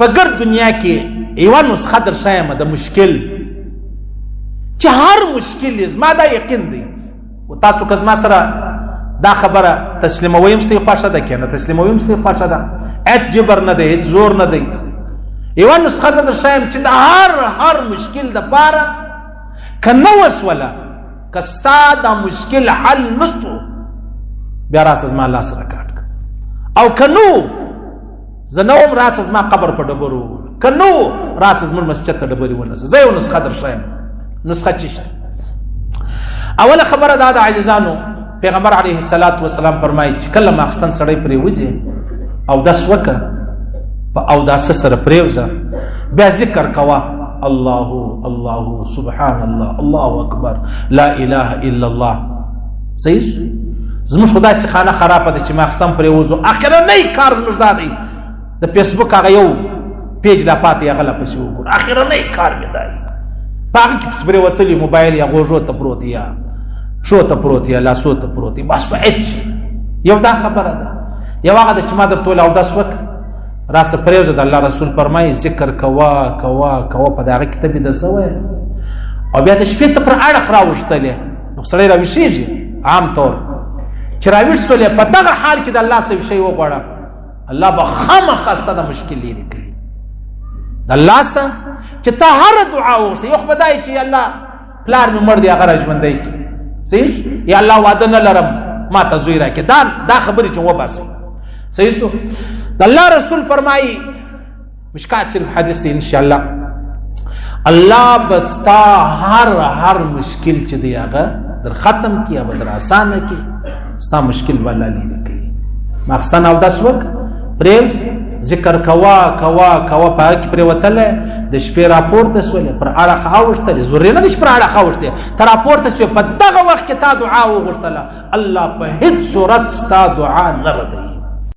په ګرد دنیا کې یوه نسخه در ښیم د مشکل چې هر مشکل یې زما دا یقین دی و تاسو که زما سره دا خبره تسلیموي هم ستاسې خوښه ده که نه تسلیموي هم ستاسې خوښه ده هېڅ جبر نه دی هېڅ زور نه دی یوه نسخه زه در ښیم چې د هر مشکل دپاره که نه وسوله که ستا دا مشکل حل نسو بیا راسه زما لاس راکاټ او که نو زه نه وم راسه زما قبر په ډبرو که نو راسه زموږ مسجد ته ډبرې ونیسه زه یو نسخه در ښیم نسخه چې شته اوله خبره دا د عاجزانو پیغمبر علیه السلام فرمایي چې کله ماخستن سړی پرې وځي اودس وکړه په اوداسه سره پرېوځه بیا ذکر کوه الله الله سبحان الله الله اکبر لا اله الا الله صحیح زموږ خو داسې خانه خرابه ده چې ماخستن پرې وځو اخرنی کار زموږ دا دی د فیسبوک هغه یو پیج لا پاتې هغه لا پسې وګورو اخرنی کار مې دی په هغه کې پسې پرېوتلي موبایل یا غوږو ته پروت یا شو ته پروت یا لاسو ته پروت بس په هېڅ یو دا خبره ده یو هغه ده چې ما درته ویل اودس وکړه راسه پرېوځه د الله رسول فرمایي ذکر کوه کوه کوه په د هغه کې ته بیده څه وایه او بیا د شپې ته پر اړخ راوښتلې نو سړی راویښېږي عام طور چې راویښ شولې په دغه حال کې د الله څه شی وغواړه الله به خامخا ستا د مشکل لرې کړي د الله څه چې ته هره دعا وغوښته یو خو به دا یې چې یا الله پلار مې مړ دی هغه را ژوندی کړي صحیح یا الله واده نه لرم ما ته زوی راکړي دا خبرې چې وباسئ صحیح شو د الله رسول فرمایي مشکات شریف حدیث دی انشاءالله الله بستا هر مشکل چې دی هغه در ختم کړي یا به در اسانه کړي ستا مشکل به الله لرې کړي ماخستن اودس وکړه پرېوځه ذکر کوه کوه کوه په هغه کې پرېوتلی د شپې راپورته سولې پر اړخ اوښتلې ضروري نه ده چې پر اړخ اوښتې ته راپورته سوې په دغه وخت کې تا دعا وغوښتله الله په هېڅ صورت ستا دعا نه ردوي